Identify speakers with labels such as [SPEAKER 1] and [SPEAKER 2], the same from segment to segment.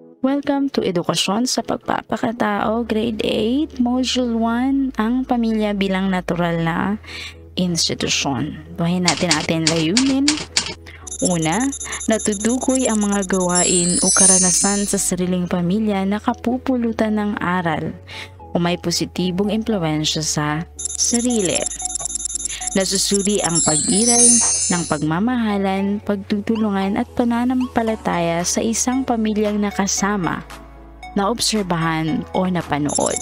[SPEAKER 1] Welcome to Edukasyon sa Pagpapakatao, Grade 8, Module 1, ang pamilya bilang natural na institusyon. Buhayin natin ating layunin. Una, natutukoy ang mga gawain o karanasan sa sariling pamilya na kapupulutan ng aral o may positibong impluwensya sa sarili. Nasusuri ang pag-iral ng pagmamahalan, pagtutulungan at pananampalataya sa isang pamilyang nakasama, naobserbahan o napanood.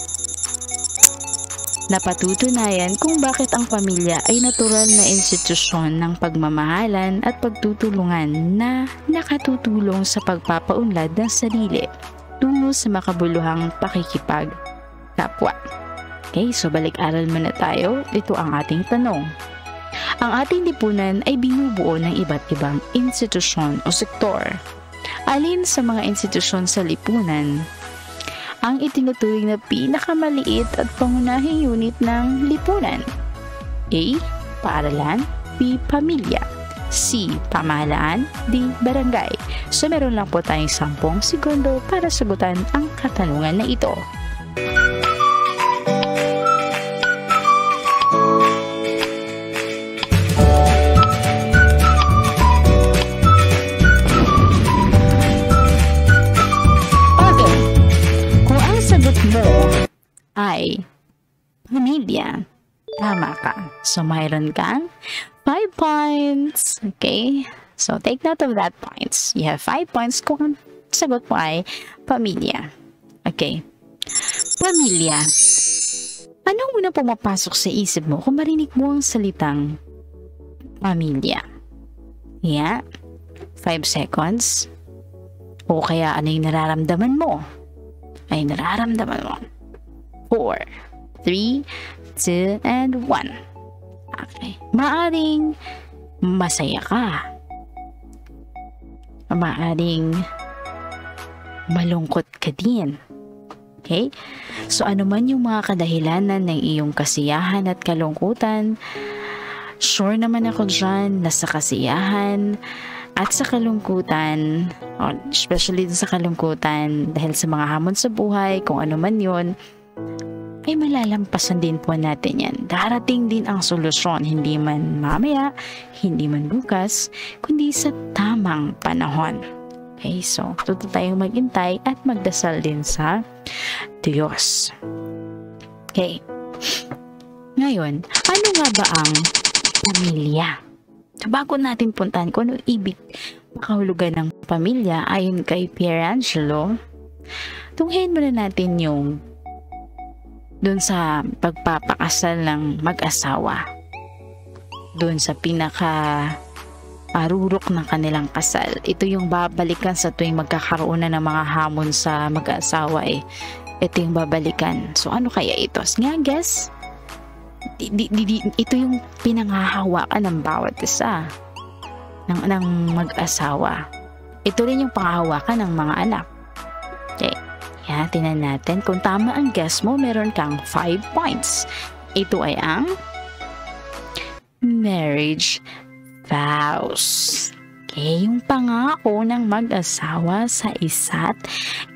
[SPEAKER 1] Napatutunayan kung bakit ang pamilya ay natural na institusyon ng pagmamahalan at pagtutulungan na nakatutulong sa pagpapaunlad ng sarili tungo sa makabuluhang pakikipagkapwa. Okay, so balik-aral muna tayo. Ito ang ating tanong. Ang ating lipunan ay binubuo ng iba't ibang institusyon o sektor. Alin sa mga institusyon sa lipunan ang itinuturing na pinakamaliit at pangunahing unit ng lipunan? A. Paaralan. B. Pamilya. C. Pamahalaan. D. Barangay. So meron lang po tayong 10 segundo para sagutan ang katanungan na ito. Ay pamilya, tama ka. So mayroon kang 5 points. Okay, so take note of that points. You have 5 points kung ang sagot mo ay pamilya. Okay, pamilya. Anong unang pumapasok sa isip mo kung marinig mo ang salitang pamilya? Yeah, 5 seconds. O kaya ano yung nararamdaman mo? Ay nararamdaman mo. 4, 3, 2, and 1. Okay. Maaring masaya ka. Maaring malungkot ka din. Okay? So ano man yung mga kadahilanan ng iyong kasiyahan at kalungkutan, sure naman ako dyan na sa kasiyahan at sa kalungkutan, especially sa kalungkutan dahil sa mga hamon sa buhay, kung ano man yun, ay malalampasan din po natin yan. Darating din ang solusyon, hindi man mamaya, hindi man bukas, kundi sa tamang panahon. Okay, so tuto tayong maghintay at magdasal din sa Diyos. Okay. Ngayon, ano nga ba ang pamilya? Bago natin puntahan kung ano ibig pakahulugan ng pamilya ayon kay Pierangelo, tunghayin muna natin yung doon sa pagpapakasal ng mag-asawa. Doon sa pinaka-arurok ng kanilang kasal. Ito yung babalikan sa tuwing magkakaroon na ng mga hamon sa mag-asawa eh. Ito yung babalikan. So ano kaya ito? Nga guess? Ito yung pinanghahawakan ng bawat isa ng mag-asawa. Ito rin yung panghahawakan ng mga anak. Okay. Yan, tingnan natin. Kung tama ang guess mo, meron kang 5 points. Ito ay ang marriage vows. Okay, yung pangako ng mag-asawa sa isa't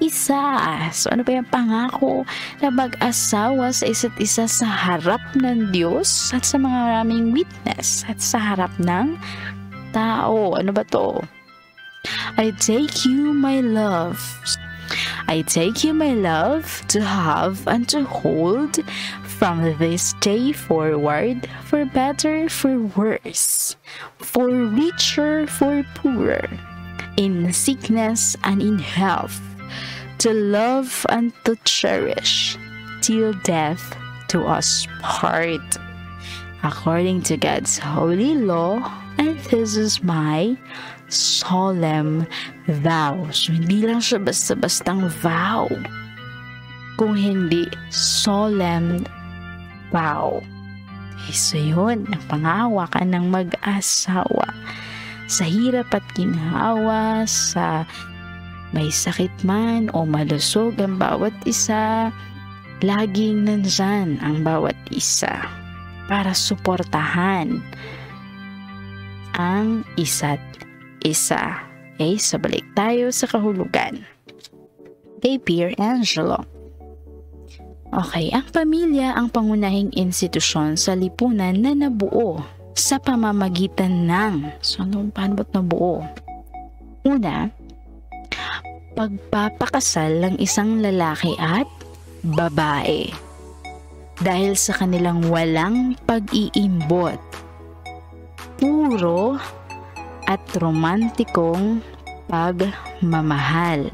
[SPEAKER 1] isa. So ano ba yung pangako na mag-asawa sa isa't isa sa harap ng Diyos at sa mga maraming witness at sa harap ng tao? Ano ba to? I take you, my love. I take you, my love, to have and to hold from this day forward, for better, for worse, for richer, for poorer, in sickness and in health, to love and to cherish, till death do us part, according to God's holy law, and this is my solemn vow. So, hindi lang siya basta-bastang vow. Kung hindi, solemn vow. Okay, so yun, ang panghahawakan ng mag-asawa. Sa hirap at ginhawa, sa may sakit man o malusog ang bawat isa, laging nandyan ang bawat isa para suportahan ang isa't isa. Okay, so balik tayo sa kahulugan. kay Pier Angelo. Okay, ang pamilya ang pangunahing institusyon sa lipunan na nabuo sa pamamagitan ng, paano ba't nabuo? Una, pagpapakasal ng isang lalaki at babae dahil sa kanilang walang pag-iimbot, puro at romantikong pagmamahal.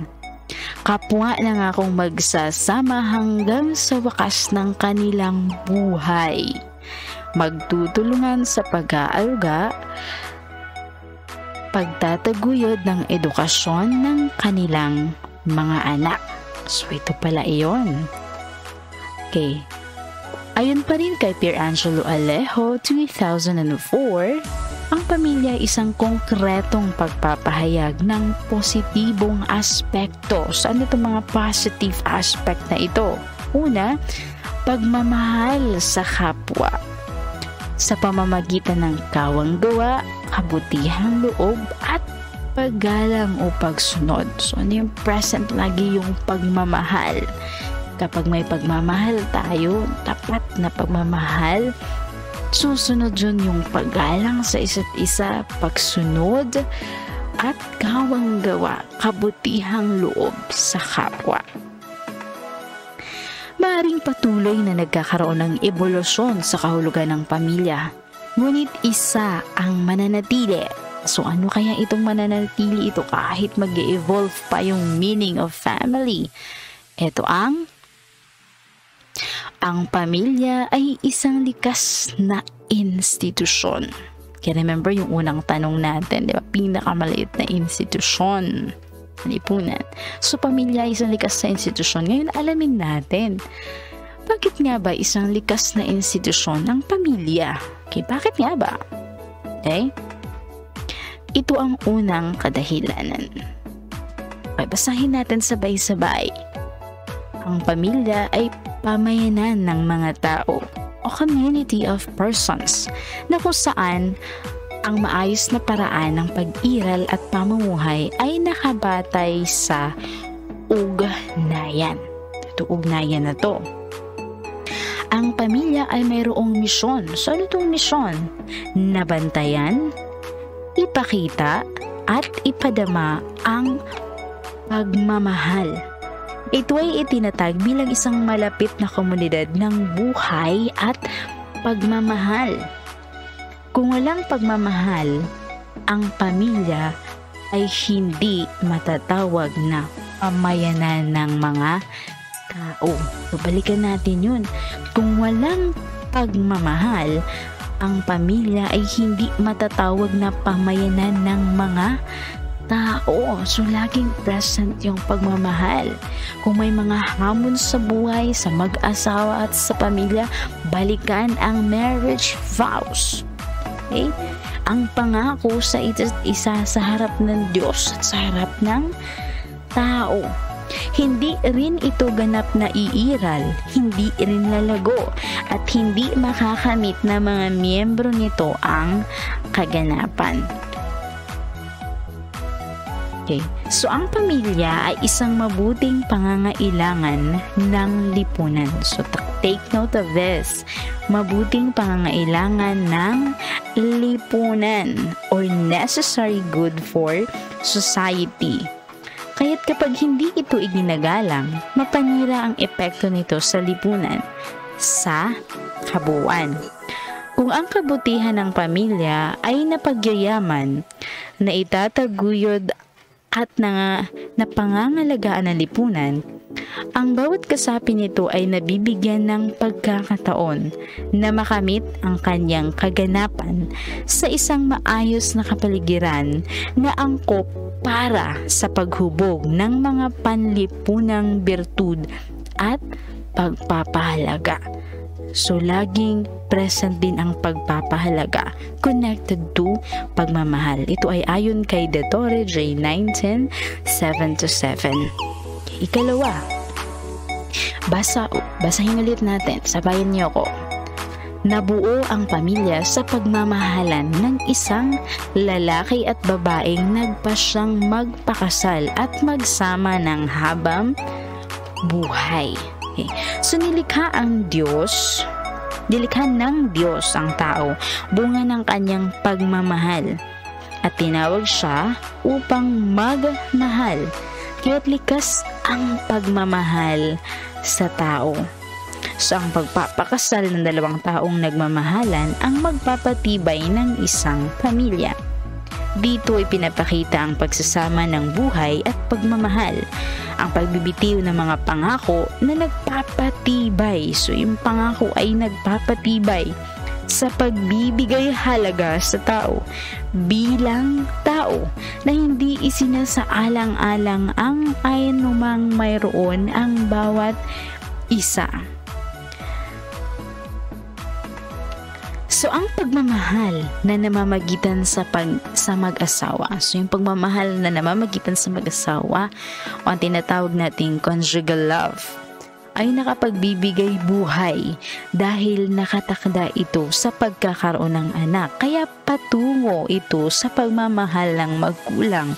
[SPEAKER 1] Kapwa na nga kung magsasama hanggang sa wakas ng kanilang buhay. Magtutulungan sa pag-aaruga, pagtataguyod ng edukasyon ng kanilang mga anak. So ito pala iyon. Okay. Ayon pa rin kay Pier Angelo Alejo, 2004, ang pamilya ay isang konkretong pagpapahayag ng positibong aspekto. Saan itong mga positive aspect na ito? Una, pagmamahal sa kapwa sa pamamagitan ng kawang-gawa, kabutihang loob at paggalang o pagsunod. So ano yung present lagi yung pagmamahal? Kapag may pagmamahal tayo, tapat na pagmamahal, susunod yun yung paggalang sa isa't isa, pagsunod at kawang-gawa, kabutihang loob sa kapwa. Maaaring patuloy na nagkakaroon ng ebolusyon sa kahulugan ng pamilya. Ngunit isa ang mananatili. So ano kaya itong mananatili ito kahit mag-evolve pa yung meaning of family? Ito ang pamilya ay isang likas na institusyon. Kaya remember yung unang tanong natin, di ba? Pinakamaliit na institusyon. Lipunan. So, pamilya ay isang likas na institusyon. Ngayon, alamin natin, bakit nga ba isang likas na institusyon ang pamilya? Okay, bakit nga ba? Okay? Ito ang unang kadahilanan. Okay, basahin natin sabay-sabay. Ang pamilya ay pamayanan ng mga tao o community of persons na kung saan ang maayos na paraan ng pag-iral at pamumuhay ay nakabatay sa ugnayan. Ito, ugnayan na to. Ang pamilya ay mayroong misyon. So ano itong misyon? Nabantayan, ipakita, at ipadama ang pagmamahal. Ito ay itinatag bilang isang malapit na komunidad ng buhay at pagmamahal. Kung walang pagmamahal, ang pamilya ay hindi matatawag na pamayanan ng mga tao. So, balikan natin yun. Kung walang pagmamahal, ang pamilya ay hindi matatawag na pamayanan ng mga tao. So, laging present yung pagmamahal. Kung may mga hamon sa buhay, sa mag-asawa at sa pamilya, balikan ang marriage vows. Okay? Ang pangako sa isa't isa sa harap ng Diyos at sa harap ng tao. Hindi rin ito ganap na iiral, hindi rin lalago, at hindi makakamit na mga miyembro nito ang kaganapan. Okay. So, ang pamilya ay isang mabuting pangangailangan ng lipunan. So, take note of this. Mabuting pangangailangan ng lipunan or necessary good for society. Kaya't kapag hindi ito iginagalang, mapanira ang epekto nito sa lipunan sa kabuuan. Kung ang kabutihan ng pamilya ay napagyayaman, na itataguyod at napangangalagaan ng lipunan, ang bawat kasapi nito ay nabibigyan ng pagkakataon na makamit ang kanyang kaganapan sa isang maayos na kapaligiran na angkop para sa paghubog ng mga panlipunang birtud at pagpapahalaga. So, laging present din ang pagpapahalaga connected to pagmamahal. Ito ay ayon kay De Torre J. 19, 7-7. Ikalawa, basahin ulit natin. Sabayan niyo ako. Nabuo ang pamilya sa pagmamahalan ng isang lalaki at babaeng nagpasyang magpakasal at magsama ng habang buhay. Okay. So nilikha ng Diyos ang tao, bunga ng kanyang pagmamahal, at tinawag siya upang magmahal. Kaya't likas ang pagmamahal sa tao. So ang pagpapakasal ng dalawang taong nagmamahalan ang magpapatibay ng isang pamilya. Dito ay pinapakita ang pagsasama ng buhay at pagmamahal, ang pagbibitiw ng mga pangako na nagpapatibay. So yung pangako ay nagpapatibay sa pagbibigay halaga sa tao bilang tao, na hindi isinasaalang-alang ang anumang mayroon ang bawat isa. So, ang pagmamahal na namamagitan sa mag-asawa. So, yung pagmamahal na namamagitan sa mag-asawa o ang tinatawag nating conjugal love ay nakapagbibigay buhay dahil nakatakda ito sa pagkakaroon ng anak. Kaya patungo ito sa pagmamahal ng magulang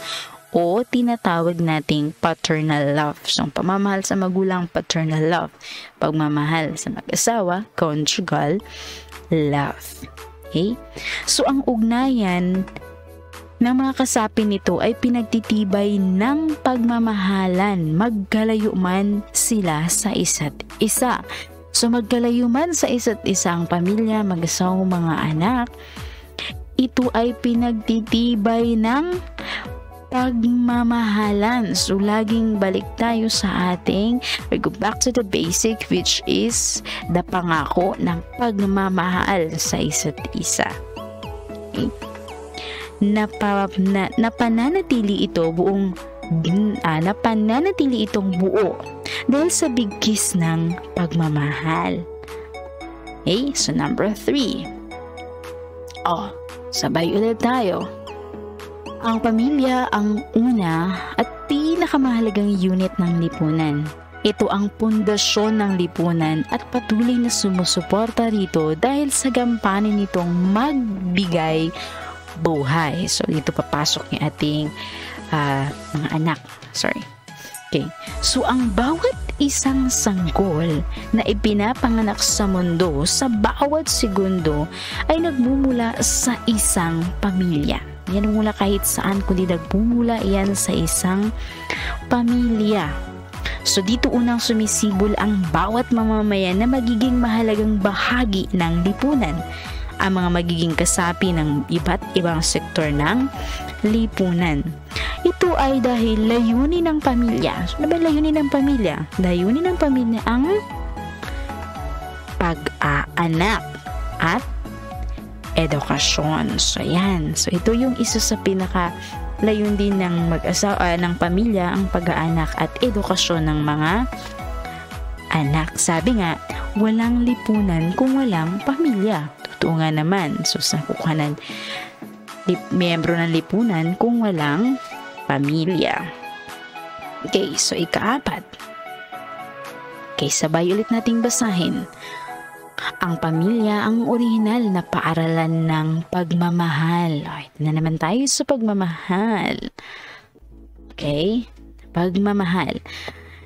[SPEAKER 1] o tinatawag nating paternal love. So, ang pamamahal sa magulang, paternal love. Pagmamahal sa mag-asawa, conjugal love. Okay? So, ang ugnayan ng mga kasapi nito ay pinagtitibay ng pagmamahalan, magkalayo man sila sa isa't isa. So, magkalayo man sa isa't isa ang pamilya, mag-asawang mga anak, ito ay pinagtitibay ng pagmamahalan. So, laging balik tayo sa ating, we go back to the basic, which is the pangako ng pagmamahal sa isa't isa. Okay? Napananatili itong buo dahil sa bigkis ng pagmamahal. Okay? So, number 3. Sabay ulit tayo. Ang pamilya ang una at pinakamahalagang unit ng lipunan. Ito ang pundasyon ng lipunan at patuloy na sumusuporta rito dahil sa gampanin nitong magbigay buhay. So, dito papasok yung ating mga anak. Okay. So, ang bawat isang sanggol na ipinapanganak sa mundo sa bawat segundo ay nagmumula sa isang pamilya. Yan mula kahit saan, kundi nagmumula yan sa isang pamilya. So, dito unang sumisibol ang bawat mamamayan na magiging mahalagang bahagi ng lipunan, ang mga magiging kasapi ng iba't ibang sektor ng lipunan. Ito ay dahil layunin ng pamilya. So, ano ba layunin ng pamilya? Layunin ng pamilya ang pag-aanak at edukasyon. So, yan. So, ito yung isa sa pinaka-layun din ng mag-asawa, ng pamilya, ang pag-aanak at edukasyon ng mga anak. Sabi nga, walang lipunan kung walang pamilya. Totoo nga naman. So, sa kukanan, miyembro ng lipunan kung walang pamilya. Okay, so ika-4. Okay, sabay ulit nating basahin. Ang pamilya ang orihinal na paaralan ng pagmamahal. Ito na naman tayo sa pagmamahal. Okay? Pagmamahal.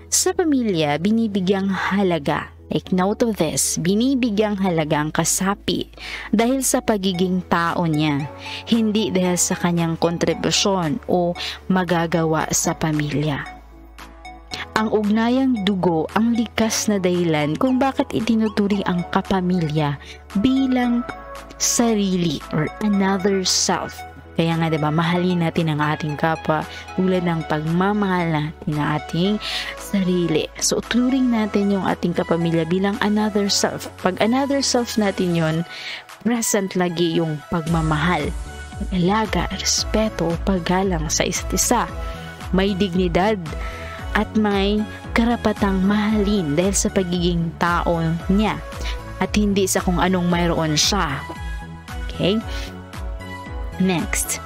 [SPEAKER 1] Sa pamilya, binibigyang halaga. Take note of this. Binibigyang halaga ang kasapi dahil sa pagiging tao niya, hindi dahil sa kanyang kontribusyon o magagawa sa pamilya. Ang ugnayang dugo ang likas na dahilan kung bakit itinuturing ang kapamilya bilang sarili or another self. Kaya nga, diba, mahalin natin ang ating kapwa tulad ng pagmamahal natin ng ating sarili. So, turing natin yung ating kapamilya bilang another self. Pag another self natin yon, present lagi yung pagmamahal, pag-alaga, respeto, paggalang sa isa't isa. May dignidad at may karapatang mahalin dahil sa pagiging tao niya at hindi sa kung anong mayroon siya. Okay? Next.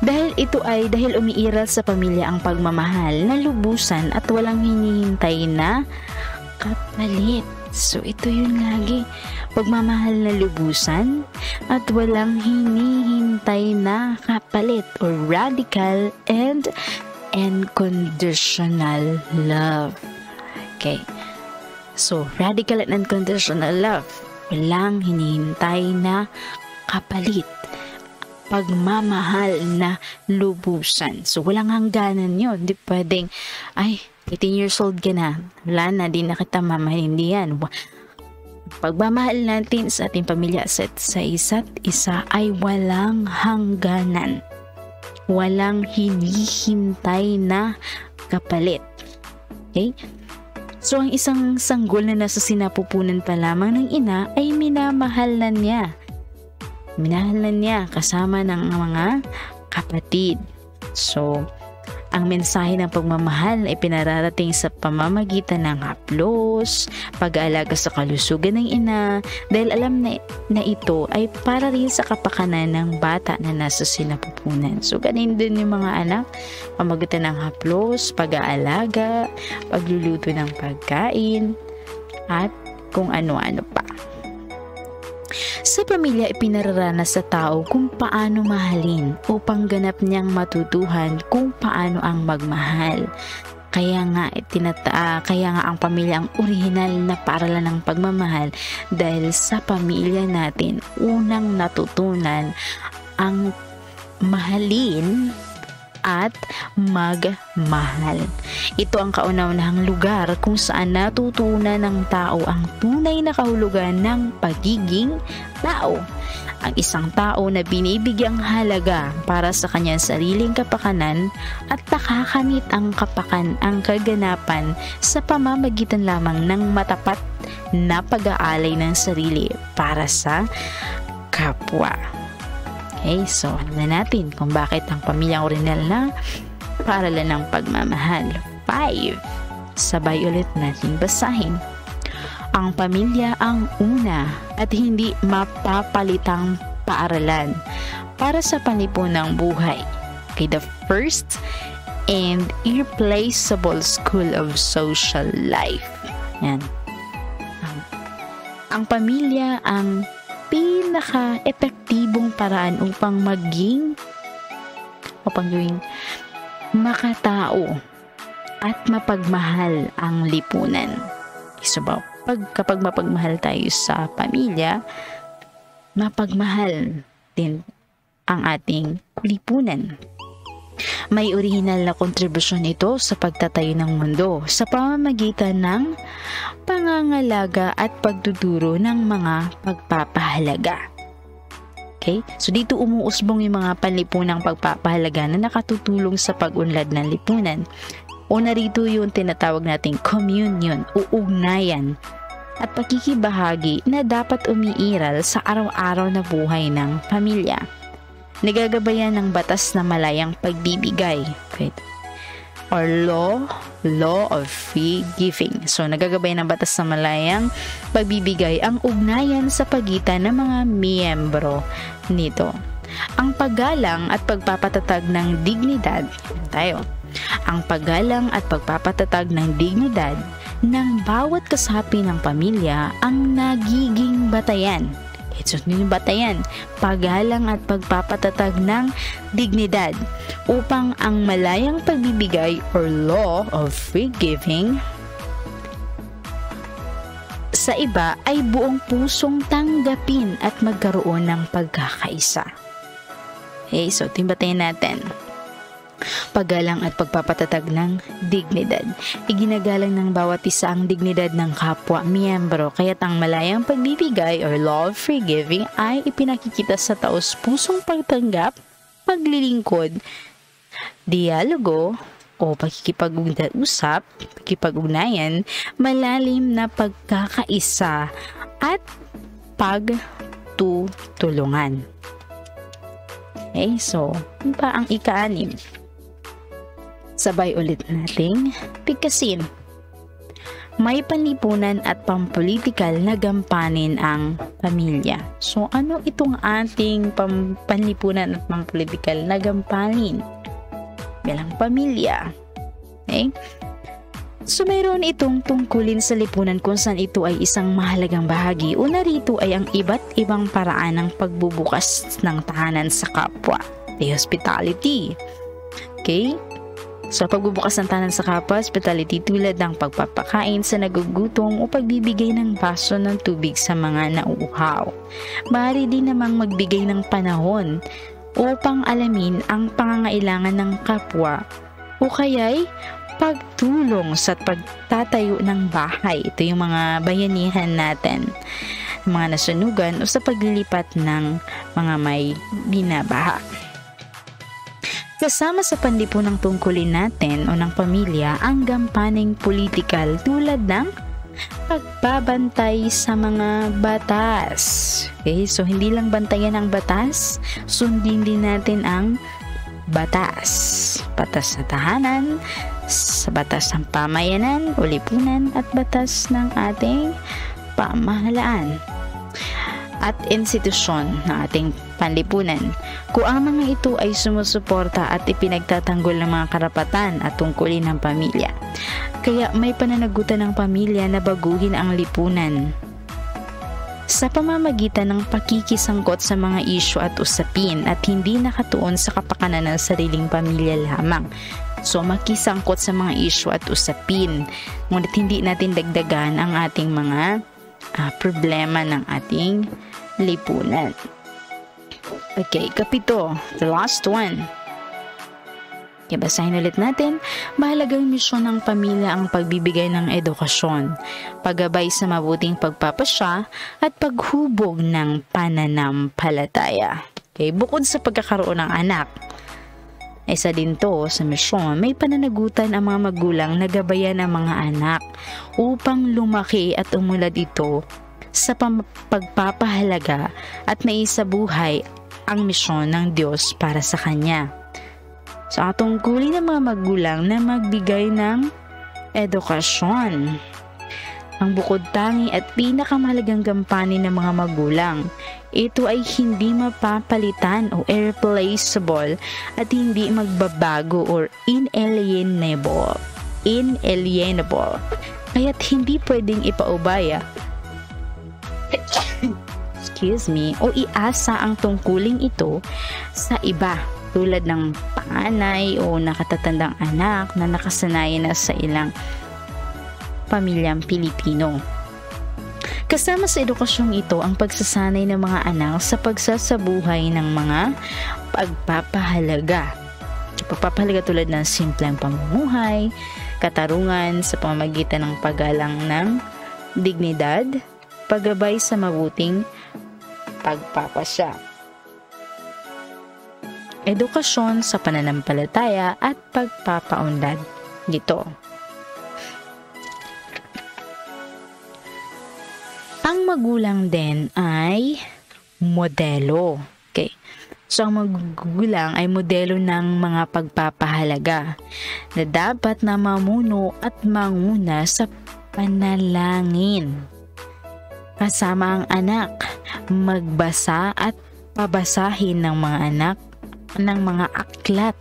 [SPEAKER 1] Dahil umiiral sa pamilya ang pagmamahal na lubusan at walang hinihintay na kapalit. So ito yun lagi, pagmamahal na lubusan at walang hinihintay na kapalit or radical and unconditional love. Okay, so radical and unconditional love, walang hinihintay na kapalit, pagmamahal na lubusan. So walang hangganan yun. Hindi pwedeng, ay 18 years old ka na, wala na, di na kita mamahalin. Hindi yan. Pagmamahal natin sa ating pamilya at sa isa't isa ay walang hangganan. Walang hinihintay na kapalit. Okay? So ang isang sanggol na nasa sinapupunan pa lamang ng ina ay minamahal na niya. Minahal na niya kasama ng mga kapatid. So, ang mensahe ng pagmamahal ay pinararating sa pamamagitan ng haplos, pag-aalaga sa kalusugan ng ina, dahil alam na ito ay para rin sa kapakanan ng bata na nasa sinapupunan. So, ganin din yung mga anak, pamamagitan ng haplos, pag-aalaga, pagluluto ng pagkain, at kung ano-ano pa. Sa pamilya, ipinararanas sa tao kung paano mahalin upang ganap niyang matutuhan kung paano ang magmahal. Kaya nga ang pamilya ang orihinal na paaralan ng pagmamahal, dahil sa pamilya natin unang natutunan ang mahalin at magmahal. Ito ang kauna-unahang lugar kung saan natutunan ng tao ang tunay na kahulugan ng pagiging tao. Ang isang tao na binibigyang halaga para sa kanyang sariling kapakanan at nakakamit ang kaganapan sa pamamagitan lamang ng matapat na pag-aalay ng sarili para sa kapwa. Okay, so alam na natin kung bakit ang pamilyang orihinal na paaralan ng pagmamahal. 5. Sabay ulit natin basahin. Ang pamilya ang una at hindi mapapalitang paaralan para sa panlipunang buhay. Okay, the first and irreplaceable school of social life. Yan. Ang pamilya ang pinaka-epektibong paraan upang gawing makatao at mapagmahal ang lipunan. So, kapag mapagmahal tayo sa pamilya, mapagmahal din ang ating lipunan. May orihinal na kontribusyon ito sa pagtatayo ng mundo sa pamamagitan ng pangangalaga at pagtuturo ng mga pagpapahalaga. Okay? So dito umuusbong yung mga panlipunang pagpapahalaga na nakatutulong sa pag-unlad ng lipunan. Una rito yung tinatawag nating communion o ugnayan at pakikibahagi na dapat umiiral sa araw-araw na buhay ng pamilya. Nagagabayan ng batas na malayang pagbibigay, right? Or law of free giving. So nagagabayan ng batas na malayang pagbibigay ang ugnayan sa pagitan ng mga miyembro nito. Ang paggalang at pagpapatatag ng dignidad, ang paggalang at pagpapatatag ng dignidad ng bawat kasapi ng pamilya ang nagiging batayan. So, yung batayan, paggalang at pagpapatatag ng dignidad upang ang malayang pagbibigay or law of free giving sa iba ay buong pusong tanggapin at magkaroon ng pagkakaisa. Okay, so timbatayin natin. Paggalang at pagpapatatag ng dignidad. Iginagalang ng bawat isa ang dignidad ng kapwa miyembro, kaya't ang malayang pagbibigay or law of free giving ay ipinakikita sa taos-pusong pagtanggap, paglilingkod, dialogo o pakikipag-usap, pakikipag-ugnayan, malalim na pagkakaisa at pagtutulungan. Okay, so ano pa ang ika-6? Sabay ulit nating bigkasin. May panlipunan at pampolitikal na gampanin ang pamilya. So, ano itong ating panlipunan at pampolitikal na gampanin bilang pamilya? Okay? So mayroon itong tungkulin sa lipunan kung saan ito ay isang mahalagang bahagi. Una rito ay ang iba't ibang paraan ng pagbubukas ng tahanan sa kapwa. The hospitality. Okay? So pagbubukas ng tahanan sa kapwa, hospitality tulad ng pagpapakain sa nagugutom o pagbibigay ng baso ng tubig sa mga nauuhaw. Maaari din namang magbigay ng panahon upang alamin ang pangangailangan ng kapwa o kaya'y pagtulong sa pagtatayo ng bahay. Ito yung mga bayanihan natin, mga nasunugan o sa paglilipat ng mga may binabaha. Kasama sa panlipunang tungkulin natin o ng pamilya ang gampaning politikal tulad ng pagbabantay sa mga batas. Okay, so hindi lang bantayan ang batas, sundin din natin ang batas. Batas sa tahanan, sa batas ng pamayanan o lipunan at batas ng ating pamahalaan at institusyon ng ating panlipunan. Kung ang mga ito ay sumusuporta at ipinagtatanggol ng mga karapatan at tungkulin ng pamilya. Kaya may pananagutan ng pamilya na baguhin ang lipunan sa pamamagitan ng pakikisangkot sa mga isyu at usapin at hindi nakatuon sa kapakanan ng sariling pamilya lamang. So makisangkot sa mga isyu at usapin, ngunit hindi natin dagdagan ang ating mga problema ng ating lipunan. Okay, kapito, the last one. Okay, basahin ulit natin. Mahalagang misyon ng pamilya ang pagbibigay ng edukasyon, paggabay sa mabuting pagpapasya at paghubog ng pananampalataya. Okay, bukod sa pagkakaroon ng anak, isa din to sa misyon, may pananagutan ang mga magulang na gabayan ang mga anak upang lumaki at umunlad ito sa pagpapahalaga at maisabuhay ang misyon ng Diyos para sa Kanya. So, tungkulin ng mga magulang na magbigay ng edukasyon. Ang bukod tangi at pinakamahalagang gampanin ng mga magulang. Ito ay hindi mapapalitan o irreplaceable at hindi magbabago or inalienable. Kaya't hindi pwedeng ipaubaya o iasa ang tungkuling ito sa iba tulad ng panganay o nakatatandang anak na nakasanayan na sa ilang pamilyang Pilipino. Kasama sa edukasyong ito ang pagsasanay ng mga anak sa pagsasabuhay ng mga pagpapahalaga. Pagpapahalaga tulad ng simpleng pamumuhay, katarungan sa pamamagitan ng paggalang ng dignidad, paggabay sa mabuting pagpapasya. Edukasyon sa pananampalataya at pagpapaunlad nito. Ang magulang din ay modelo. Okay. So, ang magulang ay modelo ng mga pagpapahalaga na dapat na mamuno at manguna sa panalangin. Kasama ang anak, magbasa at pabasahin ng mga anak ng mga aklat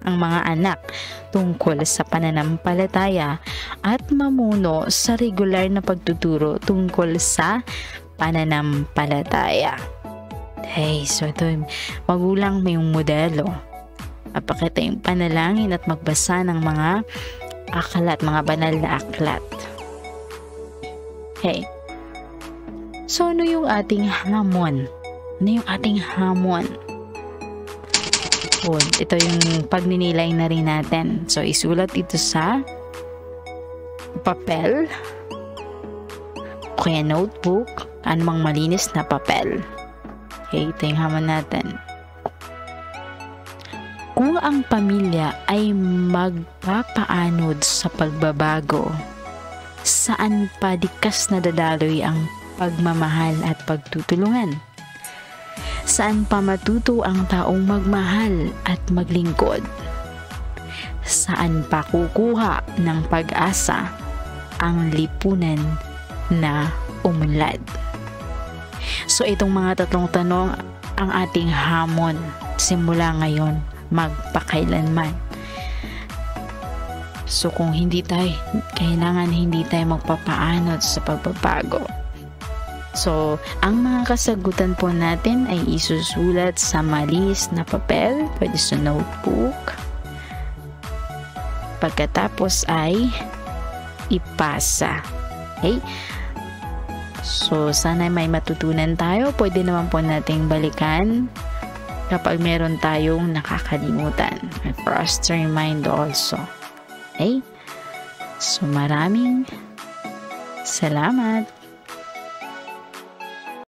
[SPEAKER 1] ang mga anak tungkol sa pananampalataya at mamuno sa regular na pagtuturo tungkol sa pananampalataya. Hey, so ito, magulang may modelo. Apakita yung panalangin at magbasa ng mga aklat, mga banal na aklat. Hey, so ano yung ating hamon? Ano yung ating hamon? Ito yung pagninilay na rin natin. So, isulat ito sa papel o kaya notebook, anumang malinis na papel. Okay, ito yung hamon natin. Kung ang pamilya ay magpapaanod sa pagbabago, saan pa dikas na dadaloy ang pagmamahal at pagtutulungan? Saan pa matuto ang taong magmahal at maglingkod? Saan pa kukuha ng pag-asa ang lipunan na umunlad? So itong mga tatlong tanong ang ating hamon simula ngayon magpakailanman. So kung kailangan hindi tayo magpapaanod sa pagbabago. So, ang mga kasagutan po natin ay isusulat sa malis na papel, pwede sa notebook. Pagkatapos ay ipasa. Okay? So, sana may matutunan tayo. Pwede naman po nating balikan kapag meron tayong nakakalimutan. For us to remind also. Okay? So, maraming salamat.